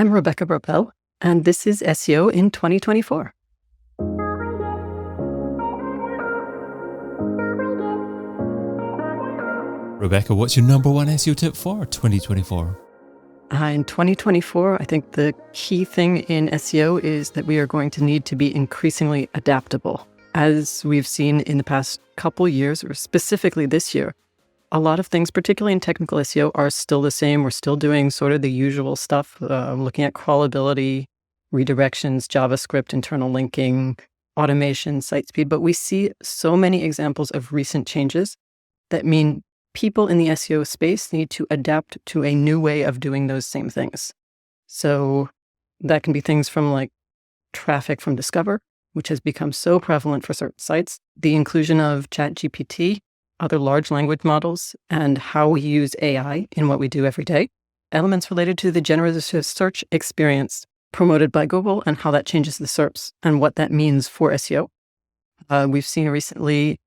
I'm Rebecca Berbel, and this is SEO in 2024. Rebecca, what's your number one SEO tip for 2024? In 2024, I think the key thing in SEO is that we are going to need to be increasingly adaptable. As we've seen in the past couple years, or specifically this year, a lot of things, particularly in technical SEO, are still the same. We're still doing sort of the usual stuff, looking at crawlability, redirections, JavaScript, internal linking, automation, site speed. But we see so many examples of recent changes that mean people in the SEO space need to adapt to a new way of doing those same things. So that can be things from like traffic from Discover, which has become so prevalent for certain sites, the inclusion of ChatGPT, other large language models, and how we use AI in what we do every day, elements related to the generative search experience promoted by Google and how that changes the SERPs and what that means for SEO. We've seen recently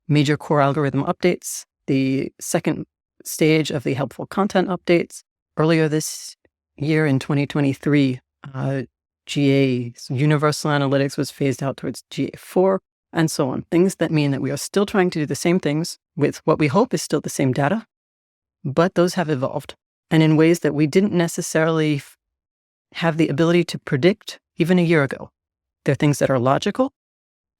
major core algorithm updates, the second stage of the helpful content updates. Earlier this year in 2023, GA, Universal Analytics was phased out towards GA4, and so on. Things that mean that we are still trying to do the same things with what we hope is still the same data, but those have evolved, and in ways that we didn't necessarily have the ability to predict even a year ago. They're things that are logical,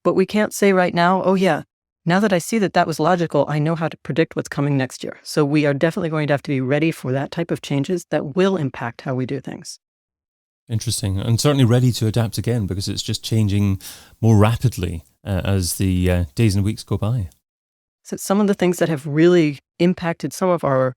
but we can't say right now, oh yeah, now that I see that that was logical, I know how to predict what's coming next year. So we are definitely going to have to be ready for that type of changes that will impact how we do things. Interesting. And certainly ready to adapt again, because it's just changing more rapidly as the days and weeks go by. So some of the things that have really impacted some of our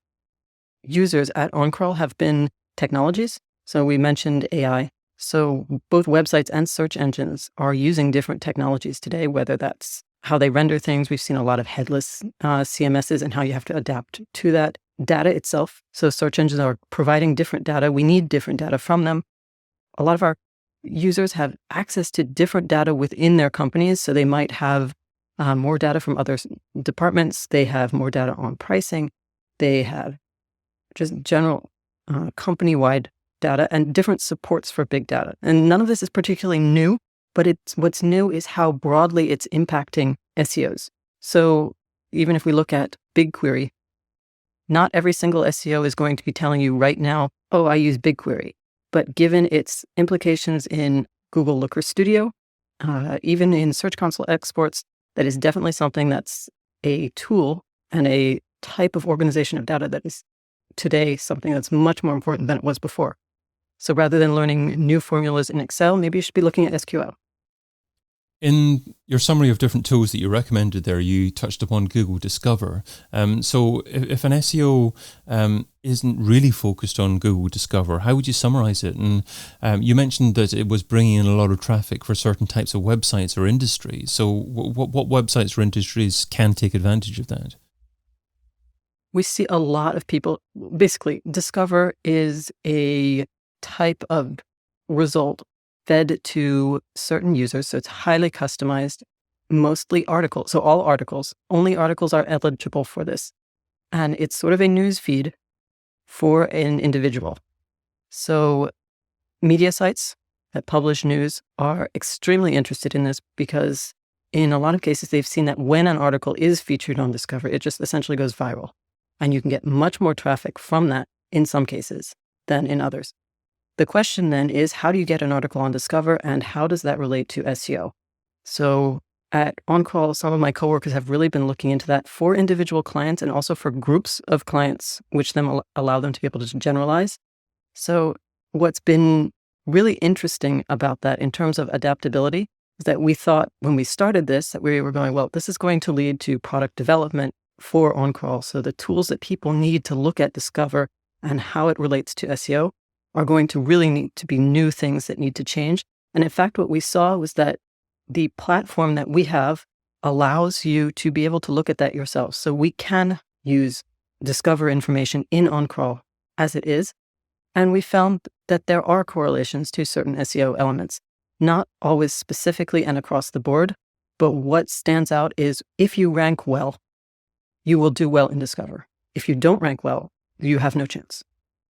users at OnCrawl have been technologies. So we mentioned AI. So both websites and search engines are using different technologies today, whether that's how they render things. We've seen a lot of headless CMSs and how you have to adapt to that data itself. So search engines are providing different data. We need different data from them. A lot of our users have access to different data within their companies. So they might have more data from other departments. They have more data on pricing. They have just general company-wide data and different supports for big data. And none of this is particularly new, but what's new is how broadly it's impacting SEOs. So even if we look at BigQuery, not every single SEO is going to be telling you right now, oh, I use BigQuery. But given its implications in Google Looker Studio, even in Search Console exports, that is definitely something that's a tool and a type of organization of data that is today something that's much more important than it was before. So rather than learning new formulas in Excel, maybe you should be looking at SQL. In your summary of different tools that you recommended there, you touched upon Google Discover. So if an SEO isn't really focused on Google Discover, how would you summarize it? And you mentioned that it was bringing in a lot of traffic for certain types of websites or industries. So what websites or industries can take advantage of that? We see a lot of people, basically, Discover is a type of result fed to certain users. So it's highly customized, mostly articles. So all articles, only articles are eligible for this. And it's sort of a news feed for an individual. So media sites that publish news are extremely interested in this because in a lot of cases, they've seen that when an article is featured on Discover, it just essentially goes viral. And you can get much more traffic from that in some cases than in others. The question then is, how do you get an article on Discover and how does that relate to SEO? So at OnCrawl, some of my coworkers have really been looking into that for individual clients and also for groups of clients, which then allow them to be able to generalize. So what's been really interesting about that in terms of adaptability is that we thought when we started this, that we were going, well, this is going to lead to product development for OnCrawl. So the tools that people need to look at Discover and how it relates to SEO are going to really need to be new things that need to change. And in fact, what we saw was that the platform that we have allows you to be able to look at that yourself. So we can use Discover information in OnCrawl as it is. And we found that there are correlations to certain SEO elements, not always specifically and across the board, but what stands out is if you rank well, you will do well in Discover. If you don't rank well, you have no chance.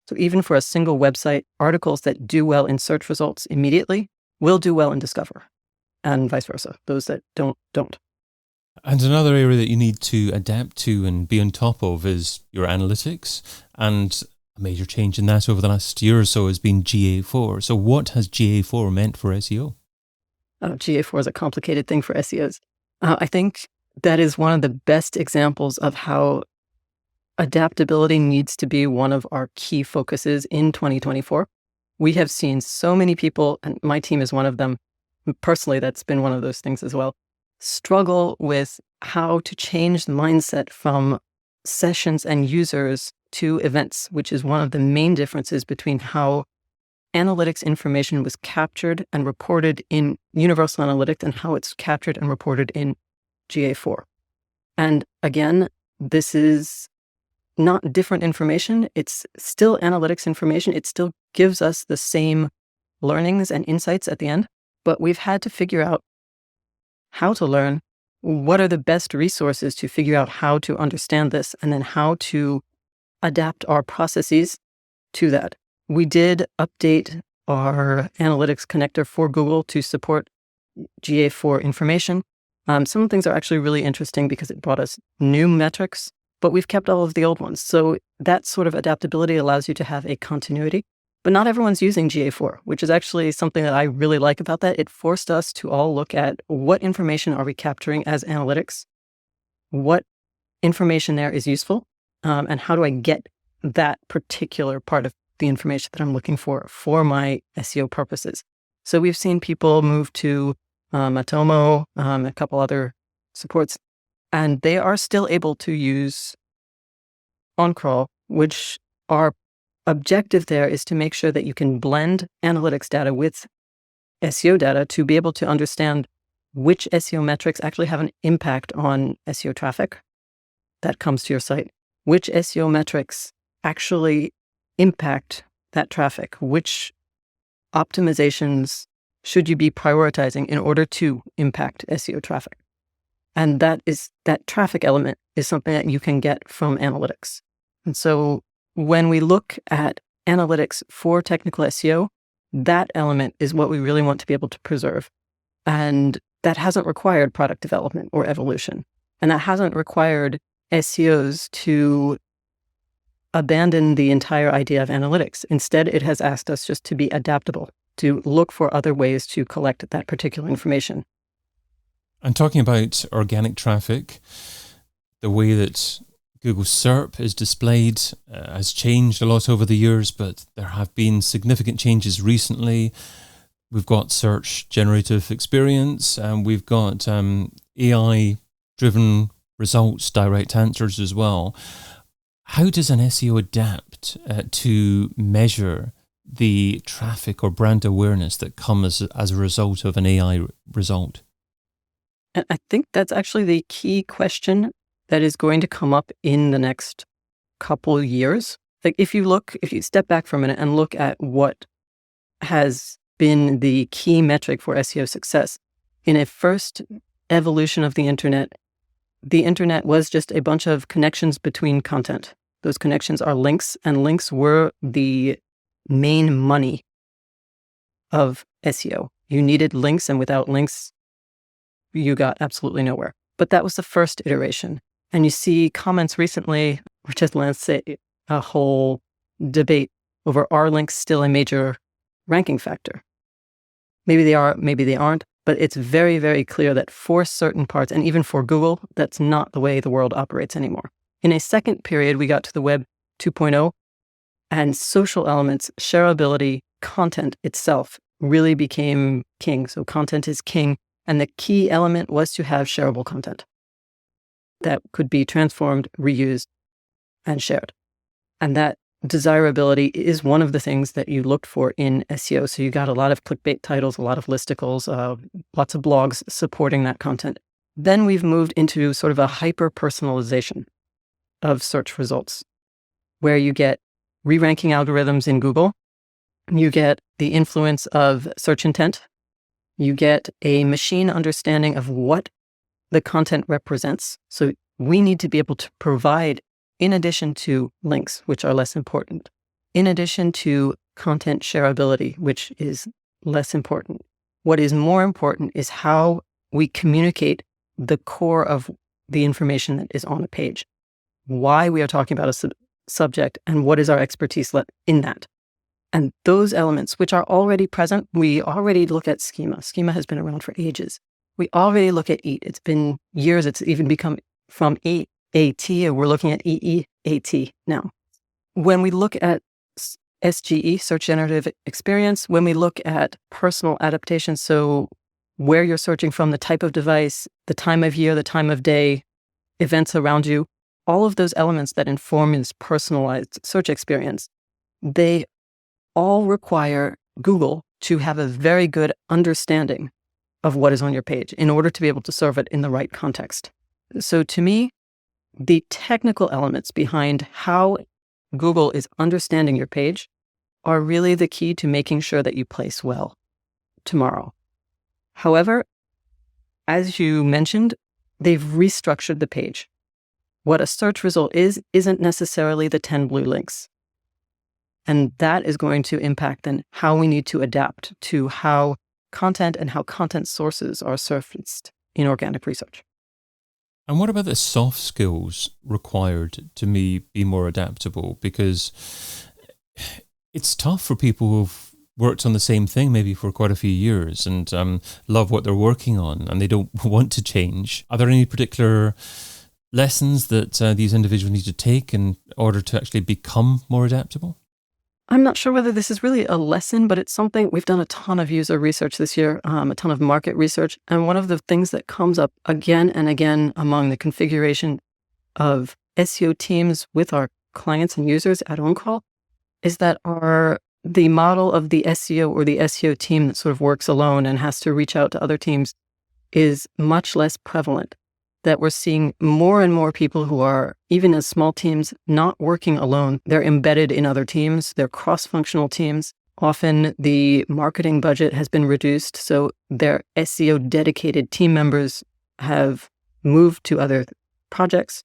So even for a single website, articles that do well in search results immediately will do well in Discover, and vice versa. Those that don't. And another area that you need to adapt to and be on top of is your analytics. And a major change in that over the last year or so has been GA4. So what has GA4 meant for SEO? GA4 is a complicated thing for SEOs. I think that is one of the best examples of how adaptability needs to be one of our key focuses in 2024. We have seen so many people, and my team is one of them. Personally, that's been one of those things as well. Struggle with how to change the mindset from sessions and users to events, which is one of the main differences between how analytics information was captured and reported in Universal Analytics and how it's captured and reported in GA4. And again, this is not different information. It's still analytics information. It still gives us the same learnings and insights at the end, but we've had to figure out how to learn, what are the best resources to figure out how to understand this, and then how to adapt our processes to that. We did update our analytics connector for Google to support GA4 information. Some of the things are actually really interesting because it brought us new metrics, but we've kept all of the old ones. So that sort of adaptability allows you to have a continuity. But not everyone's using GA4, which is actually something that I really like about that. It forced us to all look at what information are we capturing as analytics, what information there is useful, and how do I get that particular part of the information that I'm looking for my SEO purposes. So we've seen people move to Matomo, a couple other supports, and they are still able to use OnCrawl, which our objective there is to make sure that you can blend analytics data with SEO data to be able to understand which SEO metrics actually have an impact on SEO traffic that comes to your site, which SEO metrics actually impact that traffic, which optimizations should you be prioritizing in order to impact SEO traffic. And that traffic element is something that you can get from analytics. And so when we look at analytics for technical SEO, that element is what we really want to be able to preserve. And that hasn't required product development or evolution. And that hasn't required SEOs to abandon the entire idea of analytics. Instead, it has asked us just to be adaptable, to look for other ways to collect that particular information. And talking about organic traffic, the way that Google SERP is displayed has changed a lot over the years, but there have been significant changes recently. We've got search generative experience, and we've got AI-driven results, direct answers as well. How does an SEO adapt to measure the traffic or brand awareness that comes as a result of an AI result? And I think that's actually the key question that is going to come up in the next couple of years. Like if you step back for a minute and look at what has been the key metric for SEO success, in a first evolution of the internet was just a bunch of connections between content. Those connections are links, and links were the main money of SEO. You needed links, and without links, you got absolutely nowhere. But that was the first iteration. And you see comments recently, which has lanced a whole debate over, are links still a major ranking factor? Maybe they are, maybe they aren't, but it's very, very clear that for certain parts, and even for Google, that's not the way the world operates anymore. In a second period, we got to the Web 2.0, and social elements, shareability, content itself really became king. So content is king, and the key element was to have shareable content that could be transformed, reused, and shared. And that desirability is one of the things that you looked for in SEO. So you got a lot of clickbait titles, a lot of listicles, lots of blogs supporting that content. Then we've moved into sort of a hyper-personalization of search results, where you get re-ranking algorithms in Google, you get the influence of search intent, you get a machine understanding of what the content represents. So we need to be able to provide, in addition to links, which are less important, in addition to content shareability, which is less important. What is more important is how we communicate the core of the information that is on a page, why we are talking about a subject, and what is our expertise in that. And those elements, which are already present, we already look at schema. Schema has been around for ages. We already look at EAT. It's been years. It's even become from EAT, and we're looking at EEAT now. When we look at SGE, Search Generative Experience, when we look at personal adaptation, so where you're searching from, the type of device, the time of year, the time of day, events around you, all of those elements that inform this personalized search experience, they all require Google to have a very good understanding of what is on your page in order to be able to serve it in the right context. So to me, the technical elements behind how Google is understanding your page are really the key to making sure that you place well tomorrow. However, as you mentioned, they've restructured the page. What a search result isn't necessarily the 10 blue links. And that is going to impact then how we need to adapt to how content and how content sources are surfaced in organic research. And what about the soft skills required to be more adaptable? Because it's tough for people who've worked on the same thing maybe for quite a few years and love what they're working on and they don't want to change. Are there any particular lessons that these individuals need to take in order to actually become more adaptable? I'm not sure whether this is really a lesson, but it's something we've done a ton of user research this year, a ton of market research. And one of the things that comes up again and again among the configuration of SEO teams with our clients and users at OnCrawl is that the model of the SEO or the SEO team that sort of works alone and has to reach out to other teams is much less prevalent. That we're seeing more and more people who are, even as small teams, not working alone. They're embedded in other teams. They're cross-functional teams. Often the marketing budget has been reduced, so their SEO dedicated team members have moved to other projects.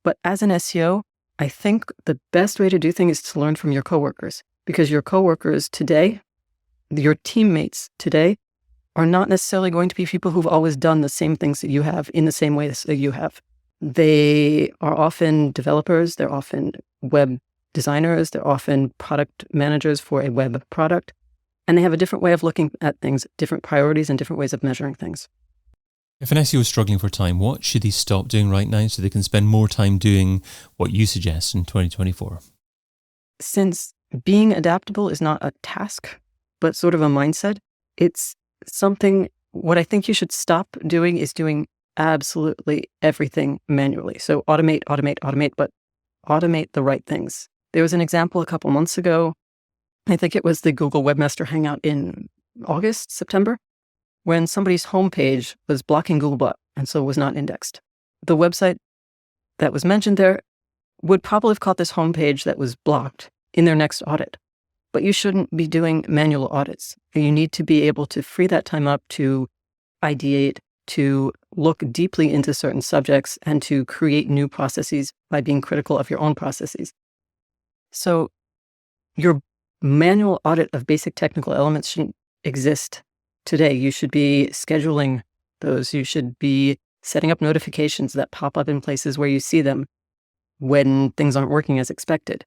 But as an SEO, I think the best way to do things is to learn from your coworkers, because your coworkers today, your teammates today, are not necessarily going to be people who've always done the same things that you have in the same way that you have. They are often developers, they're often web designers, they're often product managers for a web product, and they have a different way of looking at things, different priorities, and different ways of measuring things. If an SEO is struggling for time, what should they stop doing right now so they can spend more time doing what you suggest in 2024? Since being adaptable is not a task, but sort of a mindset, it's something, what I think you should stop doing is doing absolutely everything manually. So automate, but automate the right things. There was an example a couple months ago. I think it was the Google Webmaster Hangout in August, September, when somebody's homepage was blocking Googlebot and so was not indexed. The website that was mentioned there would probably have caught this homepage that was blocked in their next audit. But you shouldn't be doing manual audits. You need to be able to free that time up to ideate, to look deeply into certain subjects, and to create new processes by being critical of your own processes. So your manual audit of basic technical elements shouldn't exist today. You should be scheduling those. You should be setting up notifications that pop up in places where you see them when things aren't working as expected,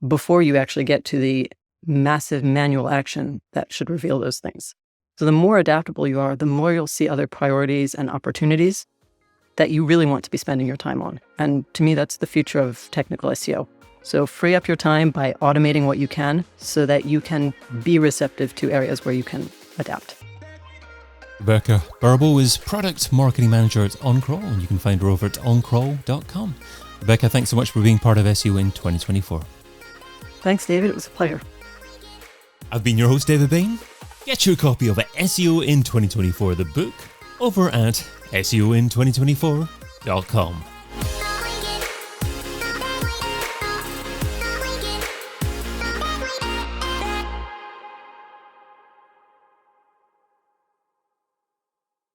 before you actually get to the massive manual action that should reveal those things. So the more adaptable you are, the more you'll see other priorities and opportunities that you really want to be spending your time on. And to me, that's the future of technical SEO. So free up your time by automating what you can so that you can be receptive to areas where you can adapt. Rebecca Berbel is Product Marketing Manager at OnCrawl, and you can find her over at oncrawl.com. Rebecca, thanks so much for being part of SEO in 2024. Thanks, David. It was a pleasure. I've been your host, David Bain. Get your copy of SEO in 2024, the book, over at SEOin2024.com.